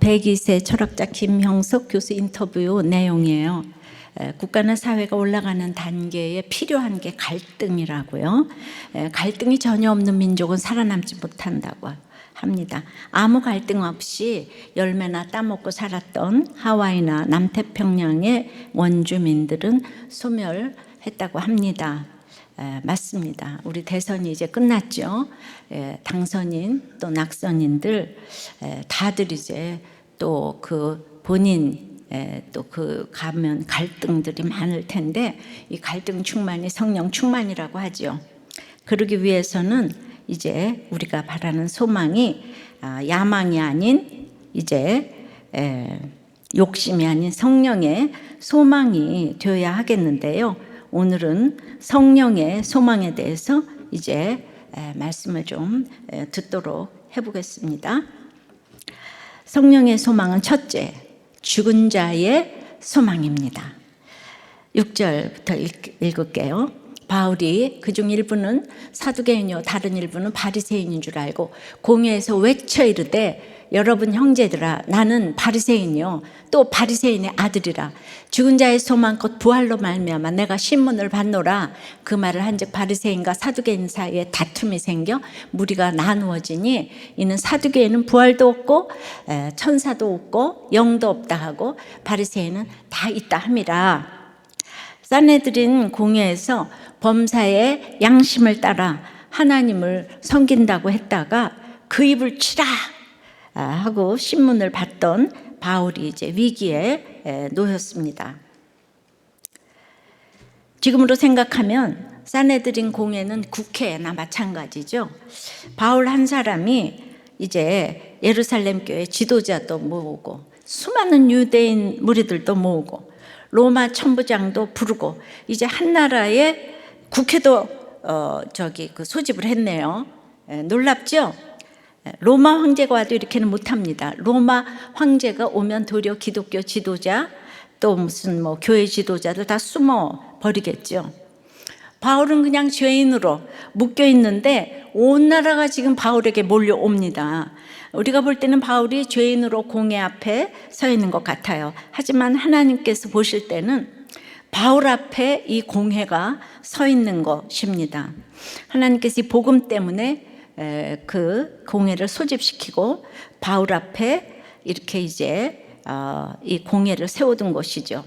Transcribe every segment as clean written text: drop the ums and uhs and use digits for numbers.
102세 철학자 김형석 교수 인터뷰 내용이에요. 국가나 사회가 올라가는 단계에 필요한 게 갈등이라고요. 갈등이 전혀 없는 민족은 살아남지 못한다고 합니다. 아무 갈등 없이 열매나 따먹고 살았던 하와이나 남태평양의 원주민들은 소멸했다고 합니다. 맞습니다. 우리 대선이 이제 끝났죠. 당선인 또 낙선인들 다들 이제 또 그 본인 또 그 가면 갈등들이 많을 텐데 이 갈등 충만이 성령 충만이라고 하죠. 그러기 위해서는 이제 우리가 바라는 소망이 야망이 아닌 이제 욕심이 아닌 성령의 소망이 되어야 하겠는데요. 오늘은 성령의 소망에 대해서 이제 말씀을 좀 듣도록 해보겠습니다. 성령의 소망은 첫째, 죽은 자의 소망입니다. 6절부터 읽을게요. 바울이 그중 일부는 사두개인이요 다른 일부는 바리새인인 줄 알고 공회에서 외쳐 이르되 여러분 형제들아 나는 바리새인이요 또 바리새인의 아들이라 죽은 자의 소망 곧 부활로 말미암아 내가 신문을 받노라. 그 말을 한즉 바리새인과 사두개인 사이에 다툼이 생겨 무리가 나누어지니 이는 사두개인은 부활도 없고 천사도 없고 영도 없다 하고 바리새인은 다 있다 함이라. 산헤드린 공회에서 범사의 양심을 따라 하나님을 섬긴다고 했다가 그 입을 치라 하고 신문을 받던 바울이 이제 위기에 놓였습니다. 지금으로 생각하면 산헤드린 공회는 국회나 마찬가지죠. 바울 한 사람이 이제 예루살렘 교회 지도자도 모으고 수많은 유대인 무리들도 모으고 로마 천부장도 부르고 이제 한 나라의 국회도 소집을 했네요. 놀랍죠? 로마 황제가 와도 이렇게는 못합니다. 로마 황제가 오면 도리어 기독교 지도자 또 무슨 교회 지도자들 다 숨어 버리겠죠. 바울은 그냥 죄인으로 묶여 있는데 온 나라가 지금 바울에게 몰려옵니다. 우리가 볼 때는 바울이 죄인으로 공회 앞에 서 있는 것 같아요. 하지만 하나님께서 보실 때는 바울 앞에 이 공회가 서 있는 것입니다. 하나님께서 이 복음 때문에 그 공회를 소집시키고 바울 앞에 이렇게 이제 이 공회를 세워둔 것이죠.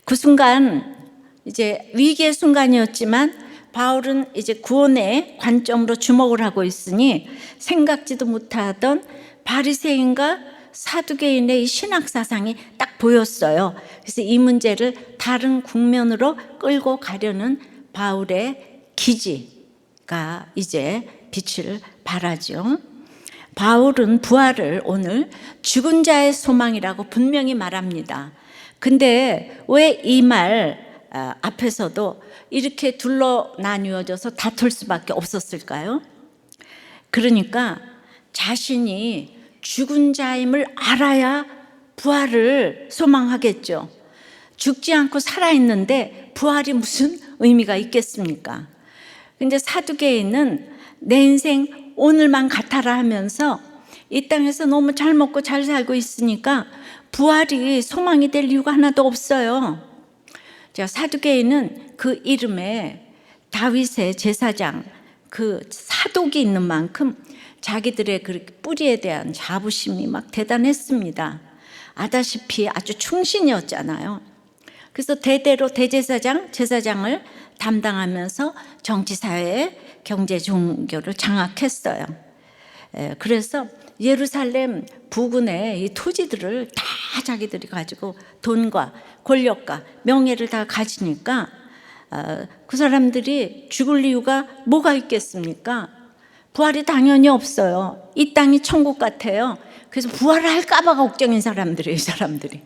그 순간 이제 위기의 순간이었지만 바울은 이제 구원의 관점으로 주목을 하고 있으니 생각지도 못하던 바리새인과 사두개인의 이 신학 사상이 딱 보였어요. 그래서 이 문제를 다른 국면으로 끌고 가려는 바울의 기지가 이제 빛을 발하죠. 바울은 부활을 오늘 죽은 자의 소망이라고 분명히 말합니다. 근데 왜 이 말 앞에서도 이렇게 둘러 나뉘어져서 다툴 수밖에 없었을까요? 그러니까 자신이 죽은 자임을 알아야 부활을 소망하겠죠. 죽지 않고 살아있는데 부활이 무슨 의미가 있겠습니까? 근데 사두개인은 내 인생 오늘만 같아라 하면서 이 땅에서 너무 잘 먹고 잘 살고 있으니까 부활이 소망이 될 이유가 하나도 없어요. 사두개인은 그 이름에 다윗의 제사장 그 사독이 있는 만큼 자기들의 그 뿌리에 대한 자부심이 막 대단했습니다. 아다시피 아주 충신이었잖아요. 그래서 대대로 대제사장, 제사장을 담당하면서 정치, 사회, 경제, 종교를 장악했어요. 그래서 예루살렘 부근의 이 토지들을 다 자기들이 가지고 돈과 권력과 명예를 다 가지니까 그 사람들이 죽을 이유가 뭐가 있겠습니까? 부활이 당연히 없어요. 이 땅이 천국 같아요. 그래서 부활을 할까 봐 걱정인 사람들이에요, 이 사람들이.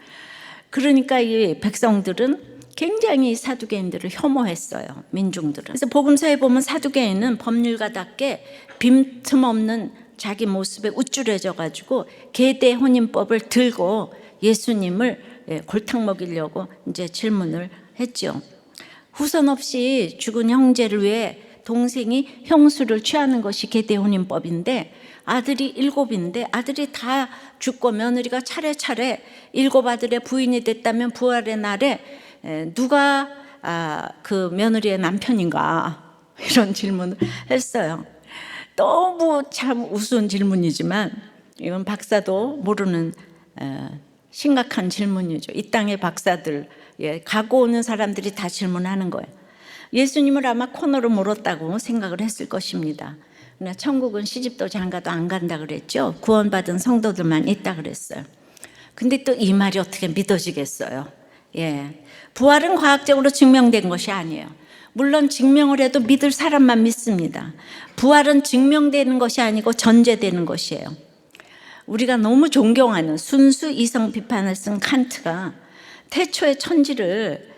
그러니까 이 백성들은 굉장히 사두개인들을 혐오했어요, 민중들은. 그래서 복음서에 보면 사두개인은 법률가답게 빈틈없는 자기 모습에 우쭐해져 가지고 계대 혼인법을 들고 예수님을 골탕 먹이려고 이제 질문을 했죠. 후손 없이 죽은 형제를 위해 동생이 형수를 취하는 것이 계대 혼인법인데 아들이 7인데 아들이 다 죽고 며느리가 차례차례 7 아들의 부인이 됐다면 부활의 날에 누가 그 며느리의 남편인가 이런 질문을 했어요. 너무 참 우스운 질문이지만 이건 박사도 모르는 심각한 질문이죠. 이 땅의 박사들, 가고 오는 사람들이 다 질문하는 거예요. 예수님을 아마 코너로 몰았다고 생각을 했을 것입니다. 그러나 천국은 시집도 장가도 안 간다 그랬죠. 구원받은 성도들만 있다 그랬어요. 근데 또 이 말이 어떻게 믿어지겠어요? 부활은 과학적으로 증명된 것이 아니에요. 물론 증명을 해도 믿을 사람만 믿습니다. 부활은 증명되는 것이 아니고 전제되는 것이에요. 우리가 너무 존경하는 순수 이성 비판을 쓴 칸트가 태초에 천지를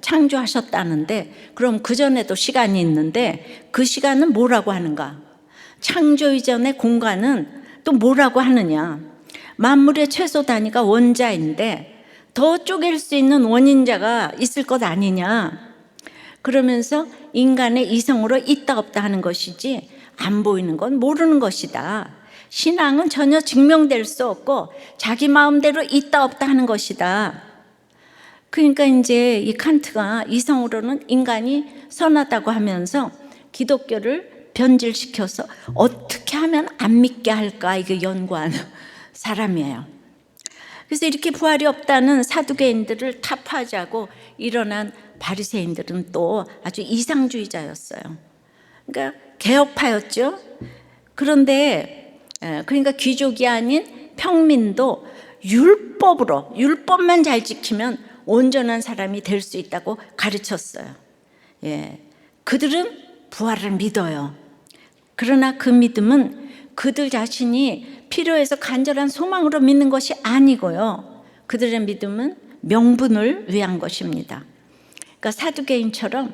창조하셨다는데, 그럼 그전에도 시간이 있는데 그 시간은 뭐라고 하는가? 창조 이전의 공간은 또 뭐라고 하느냐? 만물의 최소 단위가 원자인데 더 쪼갤 수 있는 원인자가 있을 것 아니냐? 그러면서 인간의 이성으로 있다 없다 하는 것이지 안 보이는 건 모르는 것이다. 신앙은 전혀 증명될 수 없고 자기 마음대로 있다 없다 하는 것이다. 그러니까 이제 이 칸트가 이성으로는 인간이 선하다고 하면서 기독교를 변질시켜서 어떻게 하면 안 믿게 할까 이게 연구하는 사람이에요. 그래서 이렇게 부활이 없다는 사두개인들을 타파하자고 일어난 바리새인들은 또 아주 이상주의자였어요. 그러니까 개혁파였죠. 그런데 그러니까 귀족이 아닌 평민도 율법만 잘 지키면 온전한 사람이 될 수 있다고 가르쳤어요. 그들은 부활을 믿어요. 그러나 그 믿음은 그들 자신이 필요해서 간절한 소망으로 믿는 것이 아니고요. 그들의 믿음은 명분을 위한 것입니다. 그러니까 사두개인처럼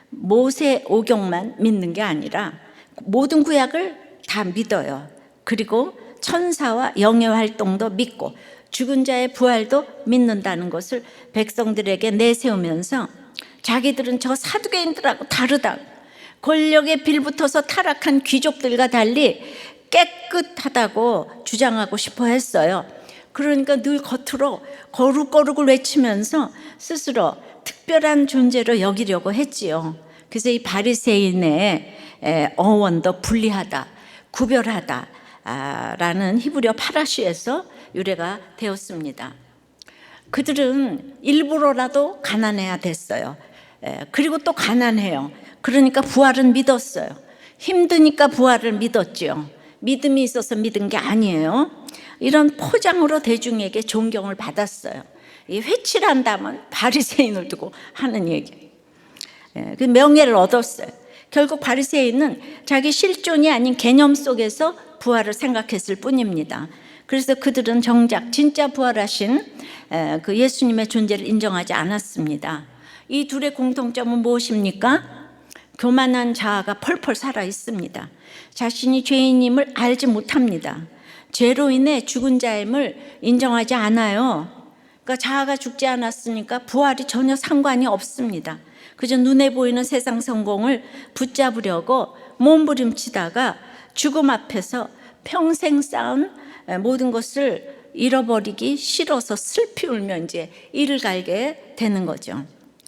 모세 오경만 믿는 게 아니라 모든 구약을 다 믿어요. 그리고 천사와 영의 활동도 믿고 죽은 자의 부활도 믿는다는 것을 백성들에게 내세우면서 자기들은 저 사두개인들하고 다르다. 권력에 빌붙어서 타락한 귀족들과 달리 깨끗하다고 주장하고 싶어 했어요. 그러니까 늘 겉으로 거룩거룩을 외치면서 스스로 특별한 존재로 여기려고 했지요. 그래서 이 바리새인의 어원도 분리하다, 구별하다 라는 히브리어 파라시에서 유래가 되었습니다. 그들은 일부러라도 가난해야 됐어요. 그리고 또 가난해요. 그러니까 부활은 믿었어요. 힘드니까 부활을 믿었죠. 믿음이 있어서 믿은 게 아니에요. 이런 포장으로 대중에게 존경을 받았어요. 이 회칠한다면 바리새인을 두고 하는 얘기. 그 명예를 얻었어요. 결국 바리새인은 자기 실존이 아닌 개념 속에서 부활을 생각했을 뿐입니다. 그래서 그들은 정작 진짜 부활하신 그 예수님의 존재를 인정하지 않았습니다. 이 둘의 공통점은 무엇입니까? 교만한 자아가 펄펄 살아 있습니다. 자신이 죄인임을 알지 못합니다. 죄로 인해 죽은 자임을 인정하지 않아요. 그러니까 자아가 죽지 않았으니까 부활이 전혀 상관이 없습니다. 그저 눈에 보이는 세상 성공을 붙잡으려고 몸부림치다가 죽음 앞에서 평생 쌓은 모든 것을 잃어버리기 싫어서 슬피 울며 이제 이를 갈게 되는 거죠.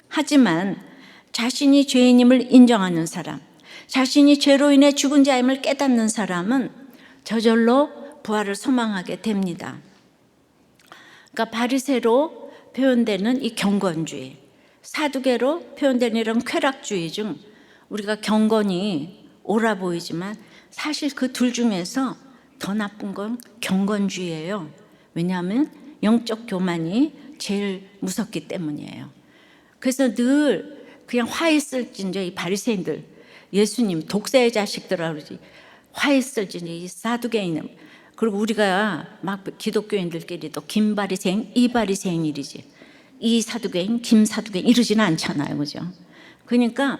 하지만 자신이 죄인임을 인정하는 사람, 자신이 죄로 인해 죽은 자임을 깨닫는 사람은 저절로 부활을 소망하게 됩니다. 그러니까 바리새로 표현되는 이 경건주의, 사두개로 표현되는 이런 쾌락주의 중 우리가 경건이 옳아 보이지만 사실 그 둘 중에서 더 나쁜 건 경건주의예요. 왜냐하면 영적 교만이 제일 무섭기 때문이에요. 그래서 늘 그냥 화 있을진저 이 바리새인들, 예수님 독사의 자식들아 그러지, 화 있을진저 이 사두개인은, 그리고 우리가 막 기독교인들끼리도 김바리새인, 이바리새인이지, 이 사두개인, 김 사두개인 이러지는 않잖아요, 그죠? 그러니까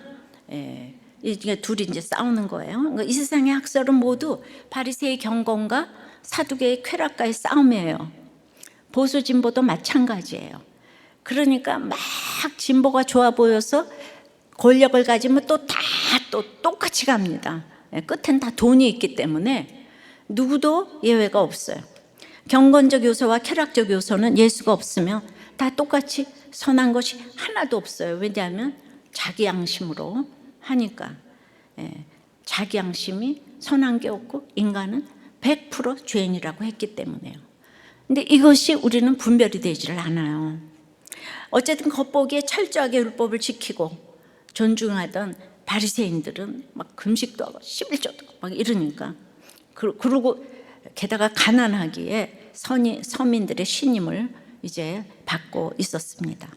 이게 둘이 이제 싸우는 거예요. 그러니까 이 세상의 학설은 모두 바리새의 경건과 사두개의 쾌락과의 싸움이에요. 보수 진보도 마찬가지예요. 그러니까 막 진보가 좋아 보여서 권력을 가지면 또 똑같이 갑니다. 끝엔 다 돈이 있기 때문에 누구도 예외가 없어요. 경건적 요소와 쾌락적 요소는 예수가 없으면 다 똑같이 선한 것이 하나도 없어요. 왜냐하면 자기 양심으로 하니까. 자기 양심이 선한 게 없고 인간은 100% 죄인이라고 했기 때문에요. 근데 이것이 우리는 분별이 되지를 않아요. 어쨌든 겉보기에 철저하게 율법을 지키고 존중하던 바리새인들은 막 금식도 하고 11조도 막 이러니까, 그리고 게다가 가난하기에 서민들의 신임을 이제 받고 있었습니다.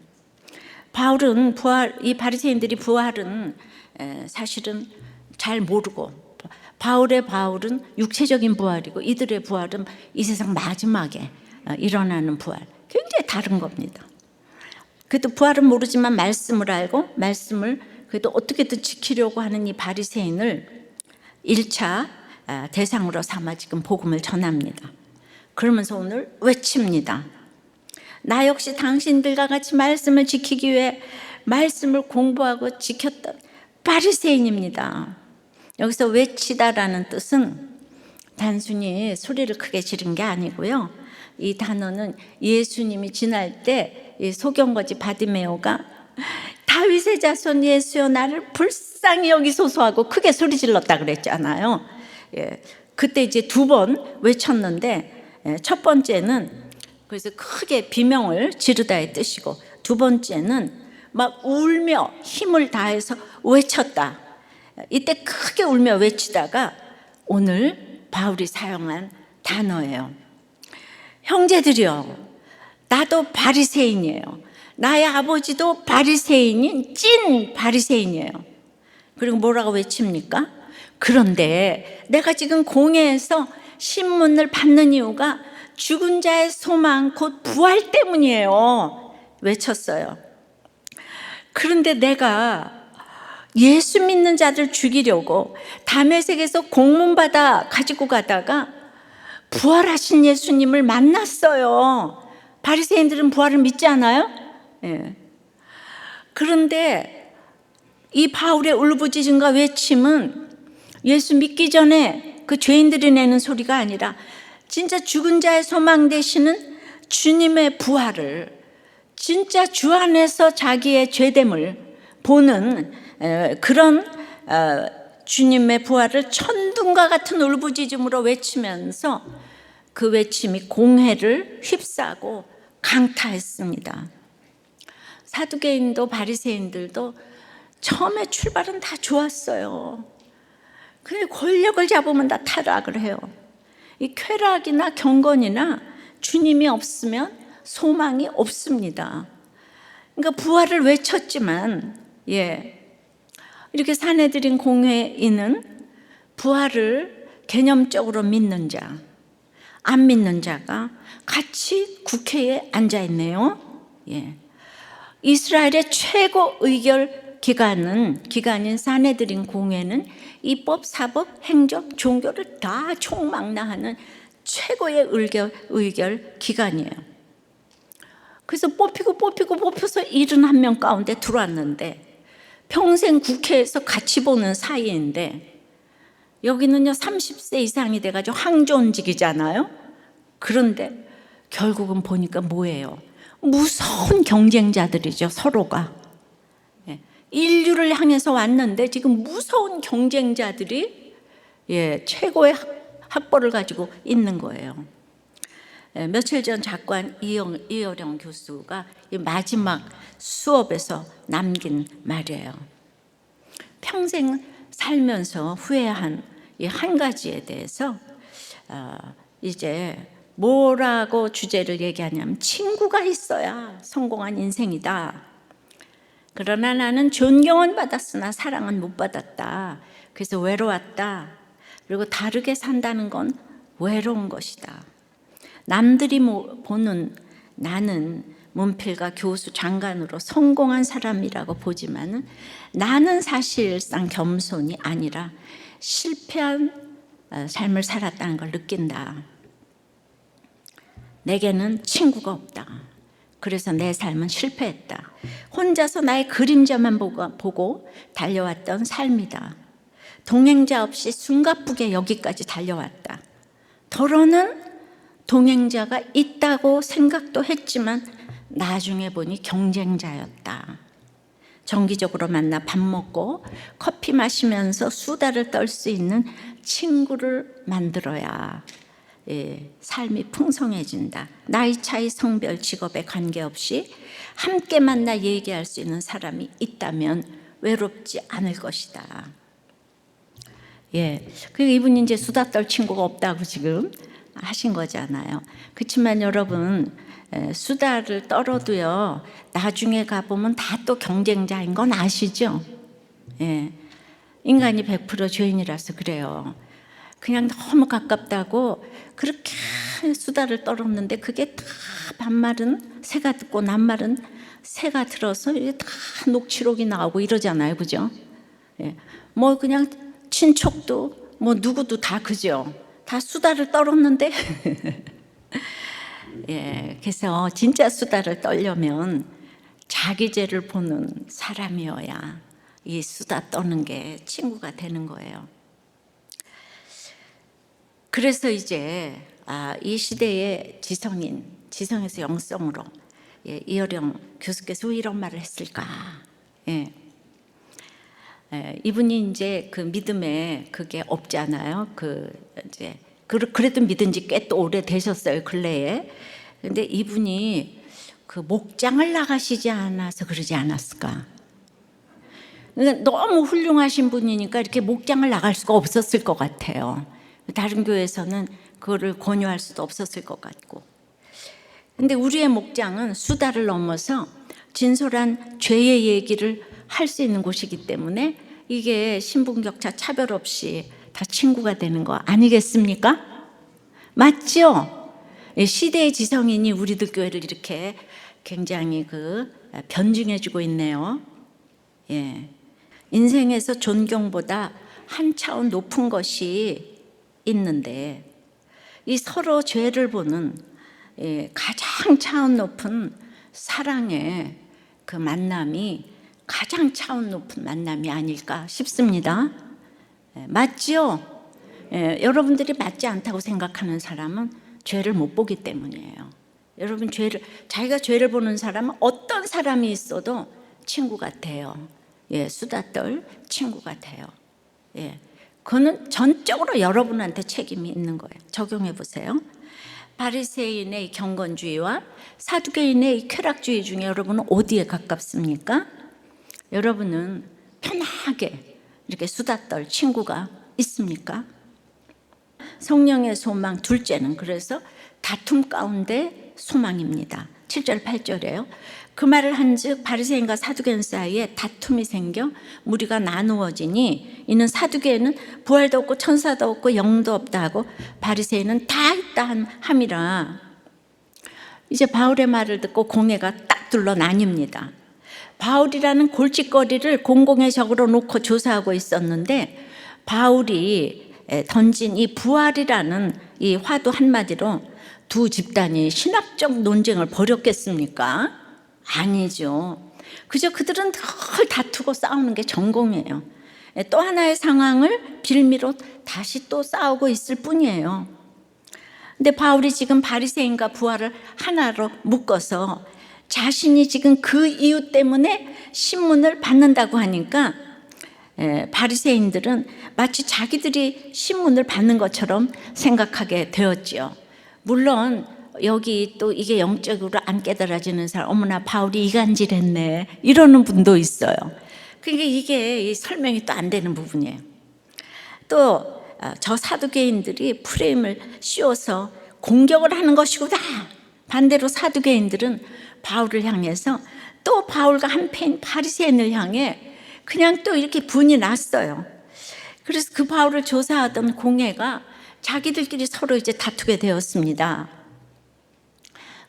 바울은 이 바리새인들이 부활은 사실은 잘 모르고, 바울은 육체적인 부활이고 이들의 부활은 이 세상 마지막에 일어나는 부활, 굉장히 다른 겁니다. 그래도 부활은 모르지만 말씀을 알고 말씀을 그래도 어떻게든 지키려고 하는 이 바리새인을 1차 대상으로 삼아 지금 복음을 전합니다. 그러면서 오늘 외칩니다. 나 역시 당신들과 같이 말씀을 지키기 위해 말씀을 공부하고 지켰던 바리새인입니다. 여기서 외치다라는 뜻은 단순히 소리를 크게 지른 게 아니고요. 이 단어는 예수님이 지날 때 이 소경거지 바디메오가 다윗의 자손 예수여 나를 불쌍히 여기소서 하고 크게 소리 질렀다 그랬잖아요. 그때 이제 2번 외쳤는데, 첫 번째는 그래서 크게 비명을 지르다의 뜻이고, 2번째는 막 울며 힘을 다해서 외쳤다. 이때 크게 울며 외치다가 오늘 바울이 사용한 단어예요. 형제들이여, 나도 바리새인이에요. 나의 아버지도 바리새인인 찐 바리새인이에요. 그리고 뭐라고 외칩니까? 그런데 내가 지금 공회에서 신문을 받는 이유가 죽은 자의 소망 곧 부활 때문이에요. 외쳤어요. 그런데 내가 예수 믿는 자들 죽이려고 다메섹에서 공문받아 가지고 가다가 부활하신 예수님을 만났어요. 바리새인들은 부활을 믿지 않아요? 그런데 이 바울의 울부짖음과 외침은 예수 믿기 전에 그 죄인들이 내는 소리가 아니라 진짜 죽은 자의 소망 되시는 주님의 부활을, 진짜 주 안에서 자기의 죄됨을 보는 그런 주님의 부활을 천둥과 같은 울부짖음으로 외치면서 그 외침이 공회를 휩싸고 강타했습니다. 사두개인도 바리새인들도 처음에 출발은 다 좋았어요. 근데 권력을 잡으면 다 타락을 해요. 이 쾌락이나 경건이나 주님이 없으면 소망이 없습니다. 그러니까 부활을 외쳤지만, 이렇게 사내들인 공회인은 부활을 개념적으로 믿는 자, 안 믿는 자가 같이 국회에 앉아 있네요. 이스라엘의 최고 의결 기관인 사내들인 공회는 입법, 사법, 행정, 종교를 다 총망라하는 최고의 의결 기관이에요. 그래서 뽑혀서 71명 가운데 들어왔는데, 평생 국회에서 같이 보는 사이인데, 여기는요 30세 이상이 돼가지고 항존직이잖아요. 그런데 결국은 보니까 뭐예요? 무서운 경쟁자들이죠, 서로가. 인류를 향해서 왔는데 지금 무서운 경쟁자들이 최고의 학벌을 가지고 있는 거예요. 며칠 전 작관 이어령 교수가 마지막 수업에서 남긴 말이에요. 평생 살면서 후회한 이 한 가지에 대해서 이제 뭐라고 주제를 얘기하냐면, 친구가 있어야 성공한 인생이다. 그러나 나는 존경은 받았으나 사랑은 못 받았다. 그래서 외로웠다. 그리고 다르게 산다는 건 외로운 것이다. 남들이 보는 나는 문필과 교수, 장관으로 성공한 사람이라고 보지만은 나는 사실상 겸손이 아니라 실패한 삶을 살았다는 걸 느낀다. 내게는 친구가 없다. 그래서 내 삶은 실패했다. 혼자서 나의 그림자만 보고 달려왔던 삶이다. 동행자 없이 숨가쁘게 여기까지 달려왔다. 더러는 동행자가 있다고 생각도 했지만 나중에 보니 경쟁자였다. 정기적으로 만나 밥 먹고 커피 마시면서 수다를 떨 수 있는 친구를 만들어야 삶이 풍성해진다. 나이 차이, 성별, 직업에 관계없이 함께 만나 얘기할 수 있는 사람이 있다면 외롭지 않을 것이다. 그 이분이 이제 수다 떨 친구가 없다고 지금 하신 거잖아요. 그렇지만 여러분, 수다를 떨어도요, 나중에 가보면 다 또 경쟁자인 건 아시죠? 인간이 100% 죄인이라서 그래요. 그냥 너무 가깝다고 그렇게 수다를 떨었는데 그게 다 반말은 새가 듣고 낱말은 새가 들어서 이게 다 녹취록이 나오고 이러잖아요. 그죠? 뭐 그냥 친척도 뭐 누구도 다 그죠? 다 수다를 떨었는데 그래서 진짜 수다를 떨려면 자기 죄를 보는 사람이어야 이 수다 떠는 게 친구가 되는 거예요. 그래서 이제 이 시대의 지성에서 영성으로 이어령 교수께서 왜 이런 말을 했을까? 이분이 이제 그 믿음에 그게 없잖아요. 그래도 믿은 지 꽤 또 오래 되셨어요, 근래에. 근데 이분이 그 목장을 나가시지 않아서 그러지 않았을까? 그러니까 너무 훌륭하신 분이니까 이렇게 목장을 나갈 수가 없었을 것 같아요. 다른 교회에서는 그거를 권유할 수도 없었을 것 같고. 근데 우리의 목장은 수다를 넘어서 진솔한 죄의 얘기를 할 수 있는 곳이기 때문에 이게 신분격차 차별 없이 다 친구가 되는 거 아니겠습니까? 맞죠? 시대의 지성인이 우리들 교회를 이렇게 굉장히 변증해주고 있네요. 인생에서 존경보다 한 차원 높은 것이 있는데 이 서로 죄를 보는 가장 차원 높은 사랑의 그 만남이 가장 차원 높은 만남이 아닐까 싶습니다. 맞죠? 여러분들이 맞지 않다고 생각하는 사람은 죄를 못 보기 때문이에요. 여러분 자기가 죄를 보는 사람은 어떤 사람이 있어도 친구 같아요. 수다 떨 친구 같아요. 그거는 전적으로 여러분한테 책임이 있는 거예요. 적용해 보세요. 바리새인의 경건주의와 사두개인의 쾌락주의 중에 여러분은 어디에 가깝습니까? 여러분은 편하게 이렇게 수다 떨 친구가 있습니까? 성령의 소망 둘째는 그래서 다툼 가운데 소망입니다. 7절 8절이에요. 그 말을 한즉 바리새인과 사두개인 사이에 다툼이 생겨 무리가 나누어지니 이는 사두개인은 부활도 없고 천사도 없고 영도 없다 하고 바리새인은 다 있다 함이라. 이제 바울의 말을 듣고 공회가 딱 둘러 나뉩니다. 바울이라는 골칫거리를 공공의 적으로 놓고 조사하고 있었는데 바울이 던진 이 부활이라는 이 화두 한마디로 두 집단이 신학적 논쟁을 벌였겠습니까? 아니죠. 그저 그들은 늘 다투고 싸우는 게 전공이에요. 또 하나의 상황을 빌미로 다시 또 싸우고 있을 뿐이에요. 근데 바울이 지금 바리새인과 부활을 하나로 묶어서 자신이 지금 그 이유 때문에 신문을 받는다고 하니까 바리새인들은 마치 자기들이 신문을 받는 것처럼 생각하게 되었지요. 물론 여기 또 이게 영적으로 안 깨달아지는 사람, 어머나 바울이 이간질했네 이러는 분도 있어요. 그러니까 이게 설명이 또 안 되는 부분이에요. 또 저 사두개인들이 프레임을 씌워서 공격을 하는 것이구나. 반대로 사두개인들은 바울을 향해서 또 바울과 한패인 바리새인을 향해 그냥 또 이렇게 분이 났어요. 그래서 그 바울을 조사하던 공회가 자기들끼리 서로 이제 다투게 되었습니다.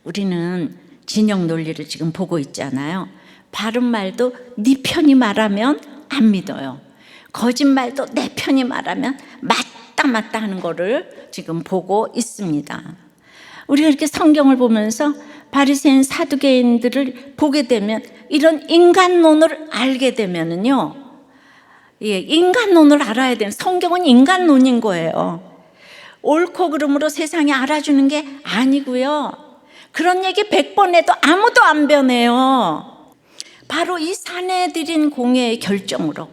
우리는 진영 논리를 지금 보고 있잖아요. 바른 말도 네 편이 말하면 안 믿어요. 거짓말도 내 편이 말하면 맞다 하는 거를 지금 보고 있습니다. 우리가 이렇게 성경을 보면서 바리새인 사두개인들을 보게 되면 이런 인간론을 알게 되면은요, 인간론을 알아야 되는, 성경은 인간론인 거예요. 옳고 그름으로 세상이 알아주는 게 아니고요. 그런 얘기 100번 해도 아무도 안 변해요. 바로 이 사내들인 공예의 결정으로,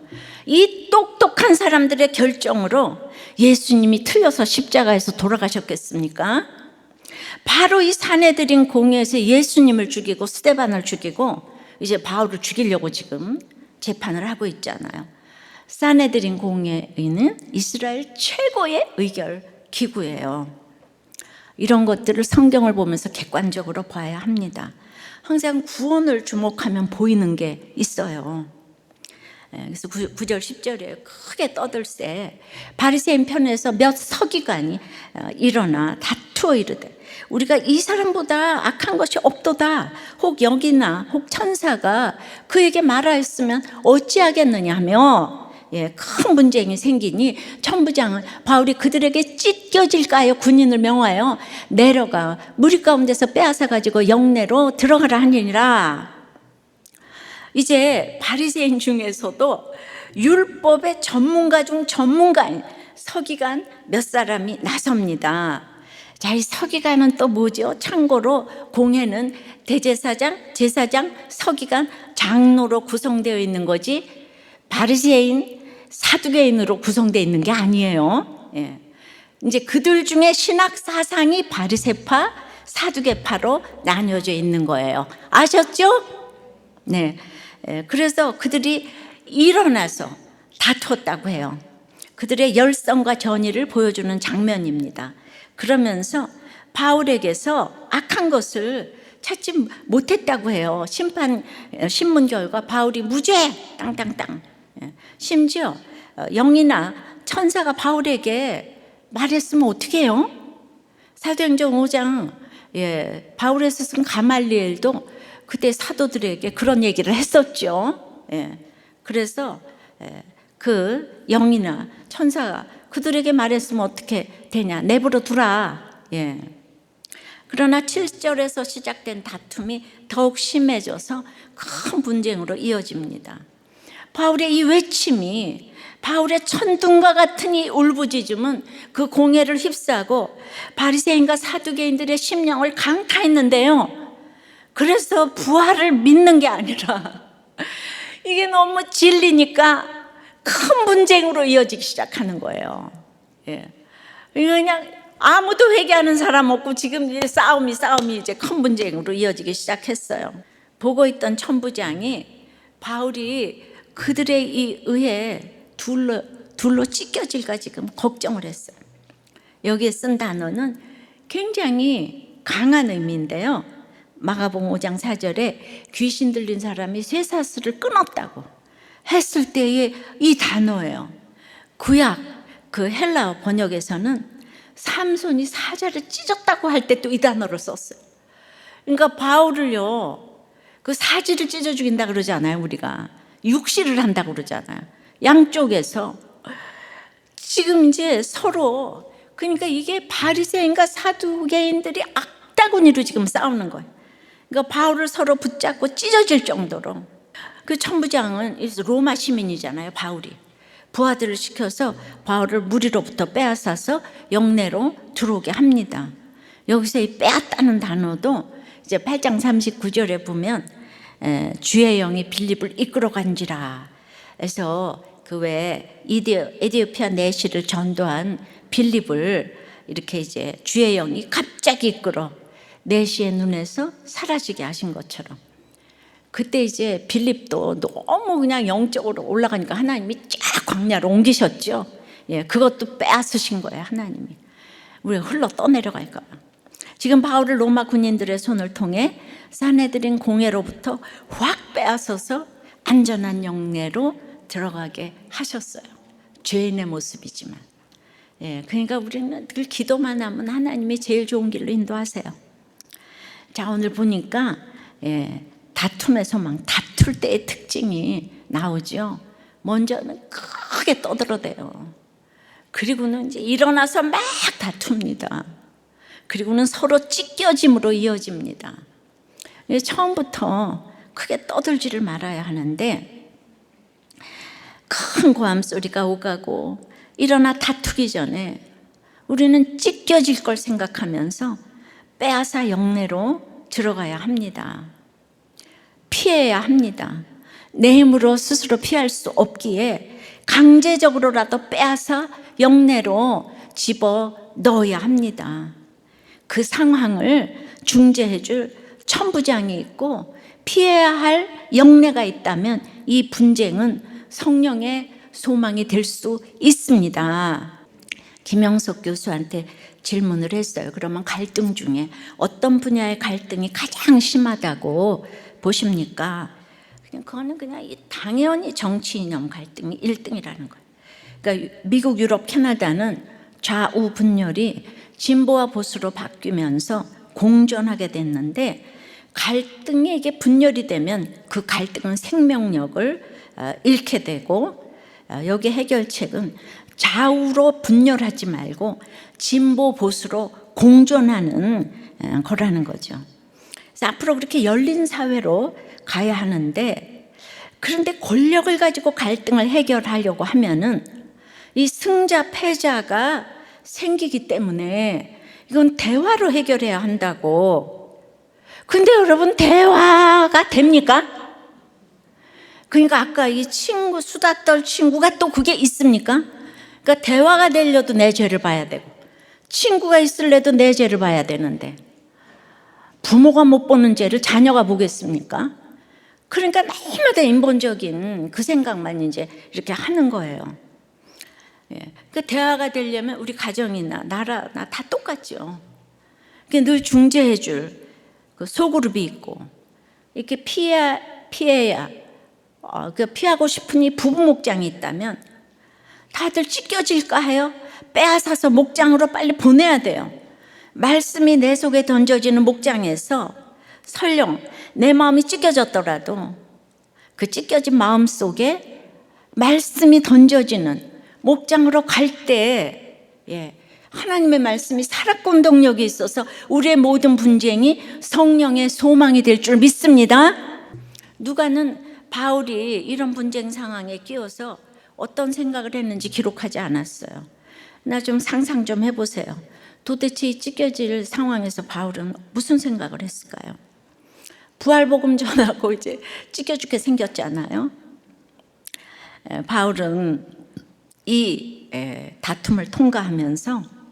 이 똑똑한 사람들의 결정으로 예수님이 틀려서 십자가에서 돌아가셨겠습니까? 바로 이 사내들인 공예에서 예수님을 죽이고 스데반을 죽이고 이제 바울을 죽이려고 지금 재판을 하고 있잖아요. 사내들인 공예는 이스라엘 최고의 의결 기구예요. 이런 것들을 성경을 보면서 객관적으로 봐야 합니다. 항상 구원을 주목하면 보이는 게 있어요. 그래서 9절 10절에 크게 떠들세 바리새인 편에서 몇 서기관이 일어나 다투어 이르되 우리가 이 사람보다 악한 것이 없도다. 혹 여기나 혹 천사가 그에게 말하였으면 어찌하겠느냐 하며 큰 분쟁이 생기니 천부장은 바울이 그들에게 찢겨질까요? 군인을 명하여 내려가 무리 가운데서 빼앗아 가지고 영내로 들어가라 하니라. 이제 바리새인 중에서도 율법의 전문가 중 전문가인 서기관 몇 사람이 나섭니다. 자, 이 서기관은 또 뭐죠? 참고로 공회는 대제사장, 제사장, 서기관, 장로로 구성되어 있는 거지 바리새인, 사두개인으로 구성되어 있는 게 아니에요. 이제 그들 중에 신학 사상이 바리새파, 사두개파로 나뉘어져 있는 거예요. 아셨죠? 네. 그래서 그들이 일어나서 다투었다고 해요. 그들의 열성과 전의를 보여주는 장면입니다. 그러면서 바울에게서 악한 것을 찾지 못했다고 해요. 신문 결과 바울이 무죄 땅땅땅. 심지어 영이나 천사가 바울에게 말했으면 어떻게 해요? 사도행전 5장 바울에서 쓴 가말리엘도 그때 사도들에게 그런 얘기를 했었죠. 그래서 그 영이나 천사가 그들에게 말했으면 어떻게 되냐? 내버려 두라. 그러나 7절에서 시작된 다툼이 더욱 심해져서 큰 분쟁으로 이어집니다. 바울의 이 외침이, 바울의 천둥과 같은 이 울부짖음은 그 공회를 휩싸고 바리새인과 사두개인들의 심령을 강타했는데요. 그래서 부활을 믿는 게 아니라 이게 너무 질리니까 큰 분쟁으로 이어지기 시작하는 거예요. 그냥 아무도 회개하는 사람 없고 지금 이제 싸움이 이제 큰 분쟁으로 이어지기 시작했어요. 보고 있던 천부장이 바울이 그들의 이 의에 둘로 찢겨질까 지금 걱정을 했어요. 여기에 쓴 단어는 굉장히 강한 의미인데요. 마가복음 5장 4절에 귀신 들린 사람이 쇠사슬을 끊었다고 했을 때의 이 단어예요. 구약 그 헬라어 번역에서는 삼손이 사자를 찢었다고 할 때 또 이 단어를 썼어요. 그러니까 바울을요, 그 사지를 찢어 죽인다 그러지 않아요. 우리가 육시를 한다고 그러잖아요. 양쪽에서 지금 이제 서로, 그러니까 이게 바리새인과 사두개인들이 악다구니로 지금 싸우는 거예요. 그러니까 바울을 서로 붙잡고 찢어질 정도로. 그 천부장은 로마 시민이잖아요. 바울이 부하들을 시켜서 바울을 무리로부터 빼앗아서 영내로 들어오게 합니다. 여기서 이 빼앗다는 단어도 이제 8장 39절에 보면 주의 영이 빌립을 이끌어 간지라. 그래서 그 왜 에디오피아 내시를 전도한 빌립을 이렇게 이제 주의 영이 갑자기 이끌어 내시의 눈에서 사라지게 하신 것처럼, 그때 이제 빌립도 너무 그냥 영적으로 올라가니까 하나님이 쫙 광야로 옮기셨죠. 그것도 빼앗으신 거예요. 하나님이 우리가 흘러 떠내려갈까 봐. 지금 바울을 로마 군인들의 손을 통해 사내들인 공회로부터 확 빼앗아서 안전한 영내로 들어가게 하셨어요. 죄인의 모습이지만. 그러니까 우리는 늘 기도만 하면 하나님이 제일 좋은 길로 인도하세요. 자, 오늘 보니까 다툼의 소망, 다툴 때의 특징이 나오죠. 먼저는 크게 떠들어대요. 그리고는 이제 일어나서 막 다툽니다. 그리고는 서로 찢겨짐으로 이어집니다. 처음부터 크게 떠들지를 말아야 하는데, 큰 고함 소리가 오가고 일어나 다투기 전에 우리는 찢겨질 걸 생각하면서 빼앗아 영내로 들어가야 합니다. 피해야 합니다. 내 힘으로 스스로 피할 수 없기에 강제적으로라도 빼앗아 영내로 집어 넣어야 합니다. 그 상황을 중재해 줄 천부장이 있고 피해야 할 영내가 있다면 이 분쟁은 성령의 소망이 될 수 있습니다. 김영석 교수한테 질문을 했어요. 그러면 갈등 중에 어떤 분야의 갈등이 가장 심하다고 보십니까? 그거는 그냥 당연히 정치 이념 갈등이 1등이라는 거예요. 그러니까 미국, 유럽, 캐나다는 좌우 분열이 진보와 보수로 바뀌면서 공존하게 됐는데 갈등이 이게 분열이 되면 그 갈등은 생명력을 잃게 되고 여기 해결책은 좌우로 분열하지 말고 진보 보수로 공존하는 거라는 거죠. 그래서 앞으로 그렇게 열린 사회로 가야 하는데 그런데 권력을 가지고 갈등을 해결하려고 하면은 이 승자 패자가 생기기 때문에 이건 대화로 해결해야 한다고. 근데 여러분 대화가 됩니까? 그러니까 아까 이 친구 수다 떨 친구가 또 그게 있습니까? 그러니까 대화가 되려도 내 죄를 봐야 되고 친구가 있을래도 내 죄를 봐야 되는데 부모가 못 보는 죄를 자녀가 보겠습니까? 그러니까 날마다 인본적인 그 생각만 이제 이렇게 하는 거예요. 그 대화가 되려면 우리 가정이나 나라나 다 똑같죠. 늘 중재해 줄 그 소그룹이 있고 이렇게 피해야 피하고 싶은 이 부부 목장이 있다면 다들 찢겨질까 해요. 빼앗아서 목장으로 빨리 보내야 돼요. 말씀이 내 속에 던져지는 목장에서 설령 내 마음이 찢겨졌더라도 그 찢겨진 마음 속에 말씀이 던져지는 목장으로 갈 때 하나님의 말씀이 살아권동력이 있어서 우리의 모든 분쟁이 성령의 소망이 될 줄 믿습니다. 누가는 바울이 이런 분쟁 상황에 끼어서 어떤 생각을 했는지 기록하지 않았어요. 나 좀 상상 좀 해보세요. 도대체 이 찢겨질 상황에서 바울은 무슨 생각을 했을까요? 부활복음 전하고 이제 찢겨 죽게 생겼잖아요. 바울은 이 다툼을 통과하면서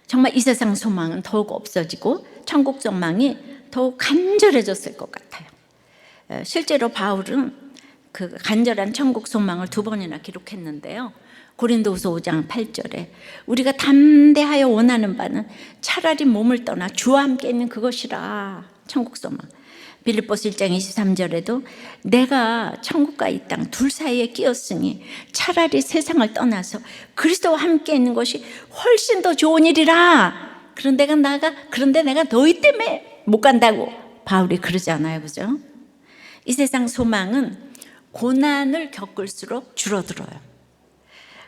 정말 이 세상 소망은 더욱 없어지고 천국 소망이 더욱 간절해졌을 것 같아요. 실제로 바울은 그 간절한 천국 소망을 2번이나 기록했는데요. 고린도후서 5장 8절에 우리가 담대하여 원하는 바는 차라리 몸을 떠나 주와 함께 있는 그것이라. 천국 소망. 빌립보서 1장 23절에도 내가 천국과 이 땅 둘 사이에 끼었으니 차라리 세상을 떠나서 그리스도와 함께 있는 것이 훨씬 더 좋은 일이라. 그런데 내가 너희 때문에 못 간다고 바울이 그러잖아요. 그죠? 이 세상 소망은 고난을 겪을수록 줄어들어요.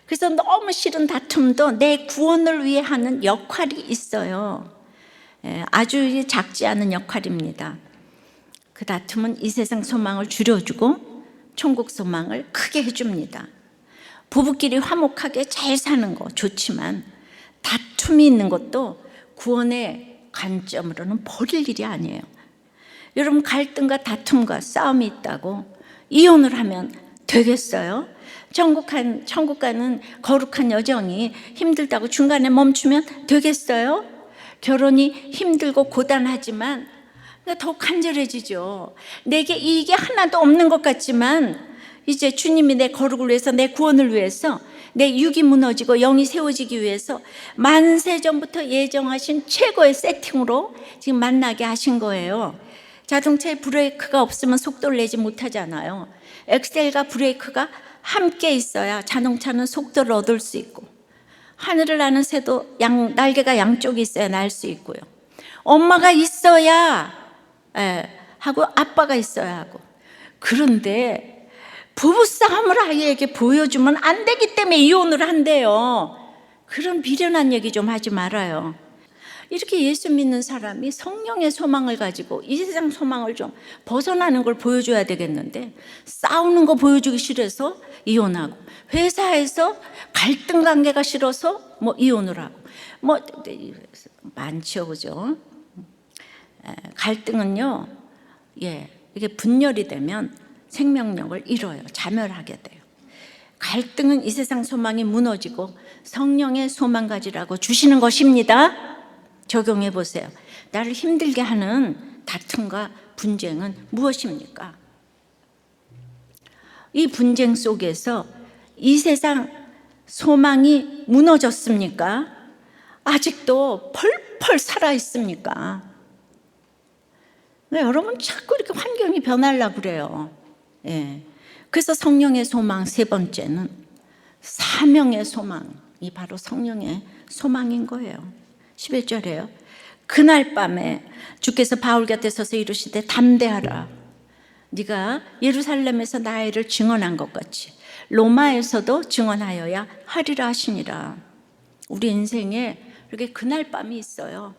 그래서 너무 싫은 다툼도 내 구원을 위해 하는 역할이 있어요. 아주 작지 않은 역할입니다. 그 다툼은 이 세상 소망을 줄여주고 천국 소망을 크게 해줍니다. 부부끼리 화목하게 잘 사는 거 좋지만 다툼이 있는 것도 구원의 관점으로는 버릴 일이 아니에요. 여러분 갈등과 다툼과 싸움이 있다고 이혼을 하면 되겠어요? 천국 가는 거룩한 여정이 힘들다고 중간에 멈추면 되겠어요? 결혼이 힘들고 고단하지만 더 간절해지죠. 내게 이익이 하나도 없는 것 같지만 이제 주님이 내 거룩을 위해서 내 구원을 위해서 내 육이 무너지고 영이 세워지기 위해서 만세전부터 예정하신 최고의 세팅으로 지금 만나게 하신 거예요. 자동차에 브레이크가 없으면 속도를 내지 못하잖아요. 엑셀과 브레이크가 함께 있어야 자동차는 속도를 얻을 수 있고 하늘을 나는 새도 날개가 양쪽에 있어야 날 수 있고요. 엄마가 있어야 하고 아빠가 있어야 하고. 그런데 부부싸움을 아이에게 보여주면 안 되기 때문에 이혼을 한대요. 그런 미련한 얘기 좀 하지 말아요. 이렇게 예수 믿는 사람이 성령의 소망을 가지고 이 세상 소망을 좀 벗어나는 걸 보여줘야 되겠는데, 싸우는 거 보여주기 싫어서 이혼하고, 회사에서 갈등 관계가 싫어서 뭐 이혼을 하고, 뭐 많죠, 그죠? 갈등은요, 이게 분열이 되면 생명력을 잃어요. 자멸하게 돼요. 갈등은 이 세상 소망이 무너지고 성령의 소망 가지라고 주시는 것입니다. 적용해 보세요. 나를 힘들게 하는 다툼과 분쟁은 무엇입니까? 이 분쟁 속에서 이 세상 소망이 무너졌습니까? 아직도 펄펄 살아 있습니까? 여러분 자꾸 이렇게 환경이 변하려고 그래요. 그래서 성령의 소망 세 번째는 사명의 소망이 바로 성령의 소망인 거예요. 11절에요. 그날 밤에 주께서 바울 곁에 서서 이르시되 담대하라. 네가 예루살렘에서 나의 일을 증언한 것 같이 로마에서도 증언하여야 하리라 하시니라. 우리 인생에 이렇게 그날 밤이 있어요.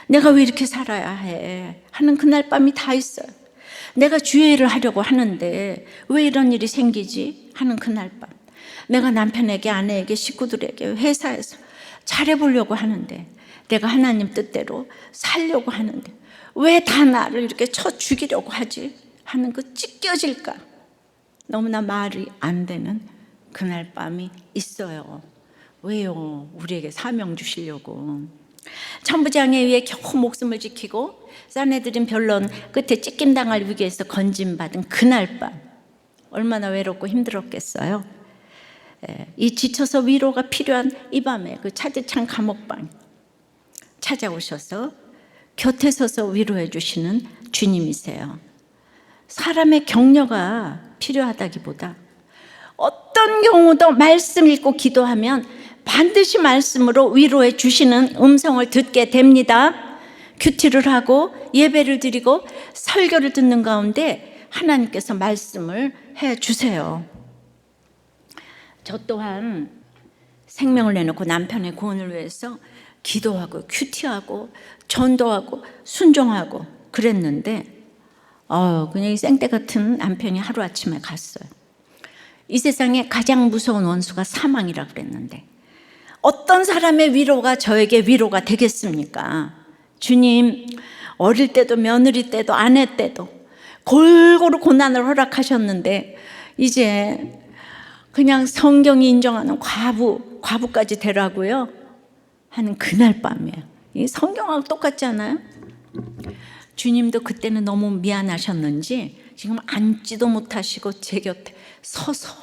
내가 왜 이렇게 살아야 해 하는 그날 밤이 다 있어요. 내가 주의 일을 하려고 하는데 왜 이런 일이 생기지 하는 그날 밤. 내가 남편에게, 아내에게, 식구들에게, 회사에서 잘해보려고 하는데, 내가 하나님 뜻대로 살려고 하는데 왜 다 나를 이렇게 쳐 죽이려고 하지 하는 그 찢겨질까, 너무나 말이 안 되는 그날 밤이 있어요. 왜요? 우리에게 사명 주시려고. 천부장에 의해 겨우 목숨을 지키고 사내들인 변론 끝에 찢김당할 위기에서 건진받은 그날 밤, 얼마나 외롭고 힘들었겠어요. 이 지쳐서 위로가 필요한 이 밤에 그 차디찬 감옥방 찾아오셔서 곁에 서서 위로해 주시는 주님이세요. 사람의 격려가 필요하다기보다 어떤 경우도 말씀 읽고 기도하면 반드시 말씀으로 위로해 주시는 음성을 듣게 됩니다. 큐티를 하고 예배를 드리고 설교를 듣는 가운데 하나님께서 말씀을 해 주세요. 저 또한 생명을 내놓고 남편의 구원을 위해서 기도하고 큐티하고 전도하고 순종하고 그랬는데 그냥 이 생떼 같은 남편이 하루아침에 갔어요. 이 세상에 가장 무서운 원수가 사망이라 그랬는데 어떤 사람의 위로가 저에게 위로가 되겠습니까? 주님, 어릴 때도 며느리 때도 아내 때도 골고루 고난을 허락하셨는데 이제 그냥 성경이 인정하는 과부까지 되라고요 하는 그날 밤이에요. 이 성경하고 똑같지 않아요? 주님도 그때는 너무 미안하셨는지 지금 앉지도 못하시고 제 곁에 서서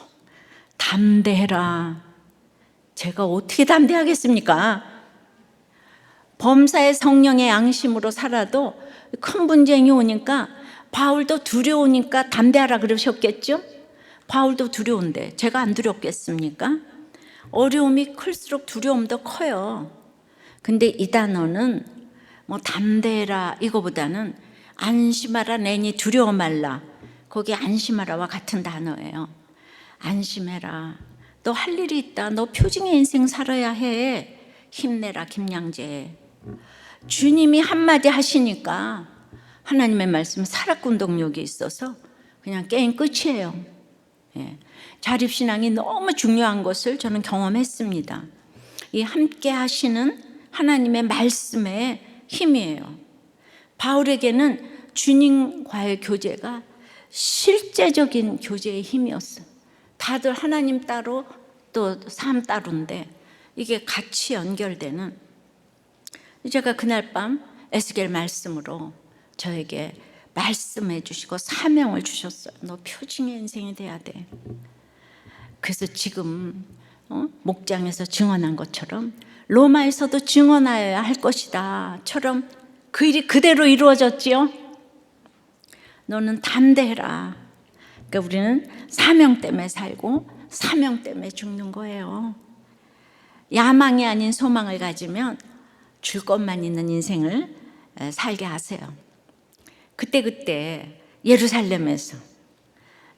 담대해라. 제가 어떻게 담대하겠습니까? 범사의 성령의 양심으로 살아도 큰 분쟁이 오니까 바울도 두려우니까 담대하라 그러셨겠죠? 바울도 두려운데 제가 안 두렵겠습니까? 어려움이 클수록 두려움도 커요. 근데 이 단어는 뭐 담대해라 이거보다는 안심하라 내니 두려워 말라, 거기 안심하라와 같은 단어예요. 안심해라. 너 할 일이 있다. 너 표징의 인생 살아야 해. 힘내라 김양재. 주님이 한마디 하시니까 하나님의 말씀 살아꾼동력이 있어서 그냥 게임 끝이에요. 자립신앙이 너무 중요한 것을 저는 경험했습니다. 이 함께 하시는 하나님의 말씀의 힘이에요. 바울에게는 주님과의 교제가 실제적인 교제의 힘이었어요. 다들 하나님 따로 또 삶 따로인데 이게 같이 연결되는, 제가 그날 밤 에스겔 말씀으로 저에게 말씀해 주시고 사명을 주셨어요. 너 표징의 인생이 돼야 돼. 그래서 지금 목장에서 증언한 것처럼 로마에서도 증언하여야 할 것이다 처럼 그 일이 그대로 이루어졌지요. 너는 담대해라. 그러니까 우리는 사명 때문에 살고 사명 때문에 죽는 거예요. 야망이 아닌 소망을 가지면 줄 것만 있는 인생을 살게 하세요. 그때 예루살렘에서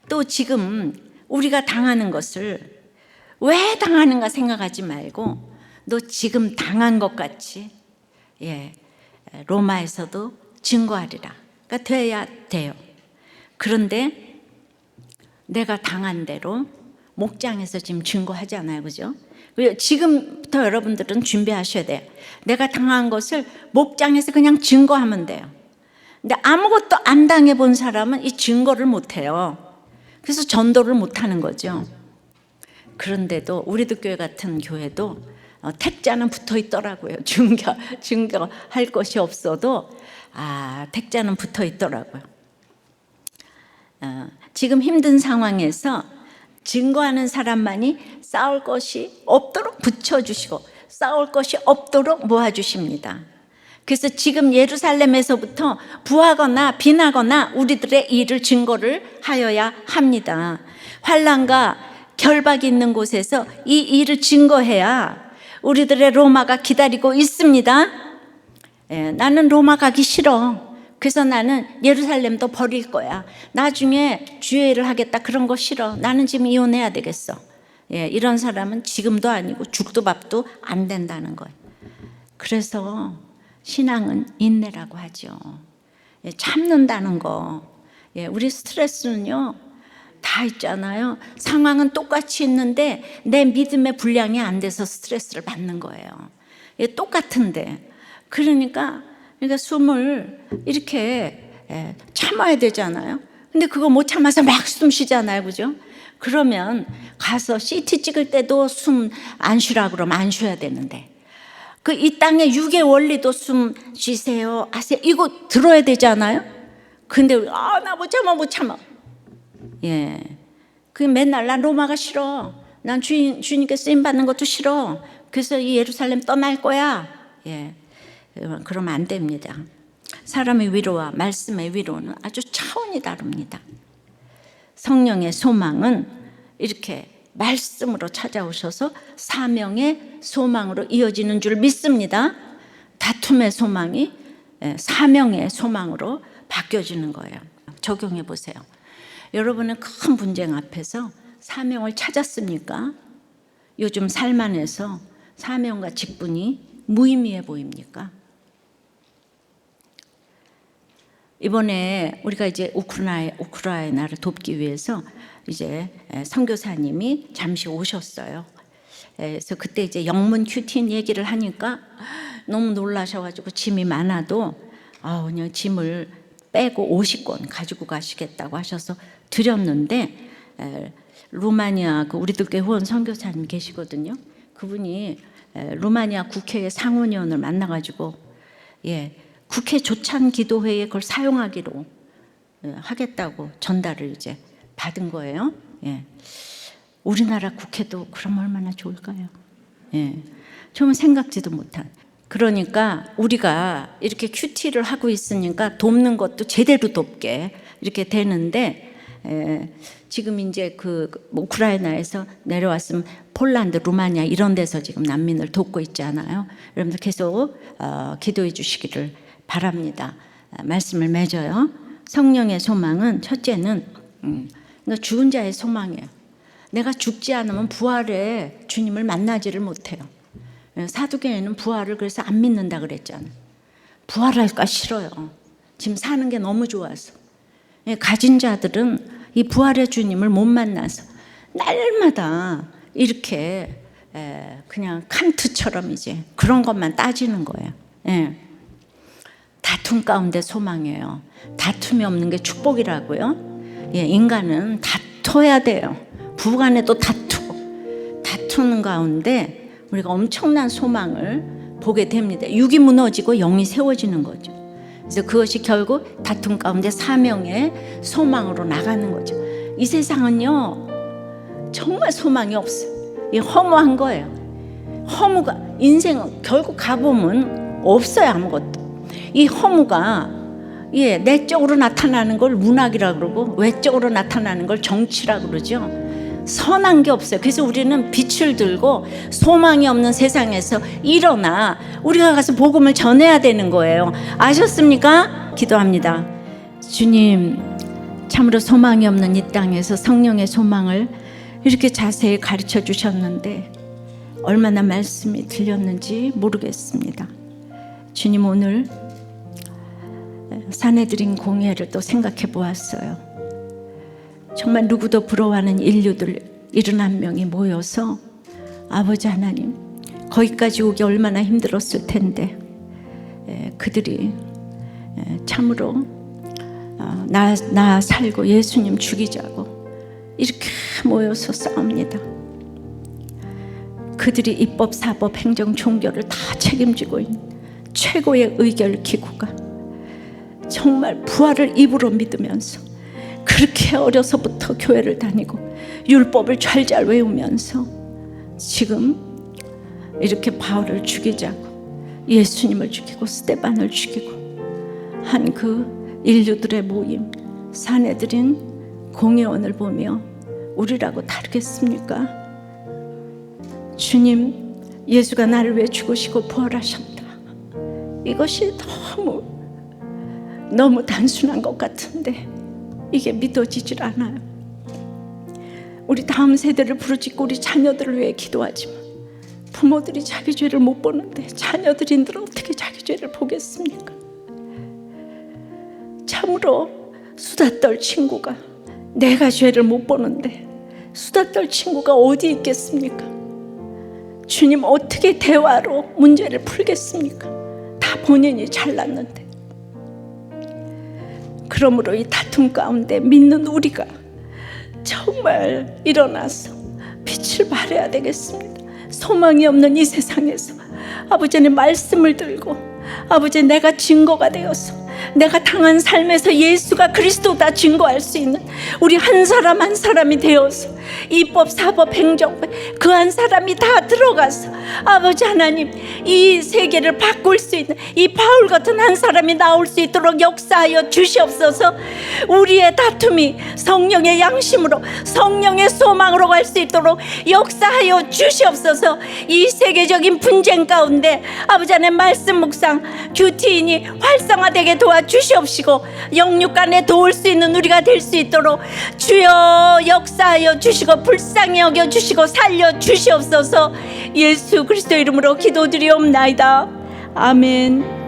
또 지금 우리가 당하는 것을 왜 당하는가 생각하지 말고 너 지금 당한 것 같이 로마에서도 증거하리라. 그러니까 돼야 돼요. 그런데 내가 당한 대로 목장에서 지금 증거하잖아요, 그죠? 지금부터 여러분들은 준비하셔야 돼요. 내가 당한 것을 목장에서 그냥 증거하면 돼요. 근데 아무것도 안 당해본 사람은 이 증거를 못해요. 그래서 전도를 못하는 거죠. 그런데도 우리도 교회 같은 교회도 택자는 붙어 있더라고요. 증거할 것이 없어도 택자는 붙어 있더라고요. 지금 힘든 상황에서 증거하는 사람만이 싸울 것이 없도록 붙여주시고 싸울 것이 없도록 모아주십니다. 그래서 지금 예루살렘에서부터 부하거나 빈하거나 우리들의 일을 증거를 하여야 합니다. 환난과 결박이 있는 곳에서 이 일을 증거해야 우리들의 로마가 기다리고 있습니다. 나는 로마 가기 싫어. 그래서 나는 예루살렘도 버릴 거야. 나중에 주의 일을 하겠다. 그런 거 싫어. 나는 지금 이혼해야 되겠어. 이런 사람은 지금도 아니고 죽도 밥도 안 된다는 거예요. 그래서 신앙은 인내라고 하죠. 참는다는 거. 우리 스트레스는요 다 있잖아요. 상황은 똑같이 있는데 내 믿음의 분량이 안 돼서 스트레스를 받는 거예요. 똑같은데 그러니까 숨을 이렇게 참아야 되잖아요. 근데 그거 못 참아서 막 숨 쉬잖아요, 그죠? 그러면 가서 CT 찍을 때도 숨 안 쉬라 그러면 안 쉬어야 되는데 이 땅의 육의 원리도 숨 쉬세요 하세요 이거 들어야 되잖아요. 근데 나 못 참아. 그 맨날 난 로마가 싫어. 난 주님께 쓰임 받는 것도 싫어. 그래서 이 예루살렘 떠날 거야. 그러면 안 됩니다. 사람의 위로와 말씀의 위로는 아주 차원이 다릅니다. 성령의 소망은 이렇게 말씀으로 찾아오셔서 사명의 소망으로 이어지는 줄 믿습니다. 다툼의 소망이 사명의 소망으로 바뀌어지는 거예요. 적용해 보세요. 여러분은 큰 분쟁 앞에서 사명을 찾았습니까? 요즘 삶 안에서 사명과 직분이 무의미해 보입니까? 이번에 우리가 이제 우크라이나를 돕기 위해서 이제 선교사님이 잠시 오셨어요. 그래서 그때 이제 영문 큐틴 얘기를 하니까 너무 놀라셔가지고 짐이 많아도 그냥 짐을 빼고 50권 가지고 가시겠다고 하셔서 드렸는데 루마니아 우리들 교회 후원 선교사님 계시거든요. 그분이 루마니아 국회의 상원의원을 만나가지고 국회 조찬 기도회에 그걸 사용하기로 하겠다고 전달을 이제 받은 거예요. 우리나라 국회도 그럼 얼마나 좋을까요? 처음 생각지도 못한. 그러니까 우리가 이렇게 큐티를 하고 있으니까 돕는 것도 제대로 돕게 이렇게 되는데 지금 이제 우크라이나에서 내려왔으면 폴란드, 루마니아 이런 데서 지금 난민을 돕고 있잖아요. 여러분들 계속 기도해 주시기를 바랍니다. 말씀을 맺어요. 성령의 소망은 첫째는 죽은 자의 소망이에요. 내가 죽지 않으면 부활의 주님을 만나지를 못해요. 사두개인은 부활을 그래서 안 믿는다 그랬잖아요. 부활할까 싫어요. 지금 사는 게 너무 좋아서. 가진 자들은 이 부활의 주님을 못 만나서 날마다 이렇게 그냥 칸트처럼 이제 그런 것만 따지는 거예요. 다툼 가운데 소망이에요. 다툼이 없는 게 축복이라고요. 인간은 다퉈야 돼요. 부부간에도 다투는 가운데 우리가 엄청난 소망을 보게 됩니다. 육이 무너지고 영이 세워지는 거죠. 그래서 그것이 결국 다툼 가운데 사명의 소망으로 나가는 거죠. 이 세상은요 정말 소망이 없어요. 허무한 거예요. 허무가 인생은 결국 가보면 없어요. 아무것도. 이 허무가 내적으로 나타나는 걸 문학이라고 그러고 외적으로 나타나는 걸 정치라고 그러죠. 선한 게 없어요. 그래서 우리는 빛을 들고 소망이 없는 세상에서 일어나 우리가 가서 복음을 전해야 되는 거예요. 아셨습니까? 기도합니다. 주님, 참으로 소망이 없는 이 땅에서 성령의 소망을 이렇게 자세히 가르쳐 주셨는데 얼마나 말씀이 들렸는지 모르겠습니다. 주님, 오늘 사내들인 공예를 또 생각해 보았어요. 정말 누구도 부러워하는 인류들 71명이 모여서 아버지 하나님, 거기까지 오기 얼마나 힘들었을 텐데 그들이 참으로 나 살고 예수님 죽이자고 이렇게 모여서 싸웁니다. 그들이 입법, 사법, 행정, 종교를 다 책임지고 있는 최고의 의결 기구가 정말 부활을 입으로 믿으면서 그렇게 어려서부터 교회를 다니고 율법을 잘잘 외우면서 지금 이렇게 바울을 죽이자고 예수님을 죽이고 스데반을 죽이고 한 그 인류들의 모임, 사내들인 공회원을 보며 우리라고 다르겠습니까? 주님, 예수가 나를 위해 죽으시고 부활하셨다. 이것이 너무 단순한 것 같은데 이게 믿어지질 않아요. 우리 다음 세대를 부르짖고 우리 자녀들을 위해 기도하지만 부모들이 자기 죄를 못 보는데 자녀들인들 어떻게 자기 죄를 보겠습니까? 참으로 수다 떨 친구가, 내가 죄를 못 보는데 수다 떨 친구가 어디 있겠습니까? 주님, 어떻게 대화로 문제를 풀겠습니까? 다 본인이 잘났는데. 그러므로 이 다툼 가운데 믿는 우리가 정말 일어나서 빛을 발해야 되겠습니다. 소망이 없는 이 세상에서 아버지의 말씀을 들고, 아버지, 내가 증거가 되어서 내가 당한 삶에서 예수가 그리스도다 증거할 수 있는 우리 한 사람 한 사람이 되어서 입법, 사법, 행정법 그 한 사람이 다 들어가서 아버지 하나님, 이 세계를 바꿀 수 있는 이 바울 같은 한 사람이 나올 수 있도록 역사하여 주시옵소서. 우리의 다툼이 성령의 양심으로, 성령의 소망으로 갈 수 있도록 역사하여 주시옵소서. 이 세계적인 분쟁 가운데 아버지 하나님, 말씀 묵상 큐티인이 활성화되게 도와주시옵시고 영육 간에 도울 수 있는 우리가 될 수 있도록 주여 역사하여 주시고 불쌍히 여겨 주시고 살려 주시옵소서. 예수 그리스도 이름으로 기도드리옵나이다. 아멘.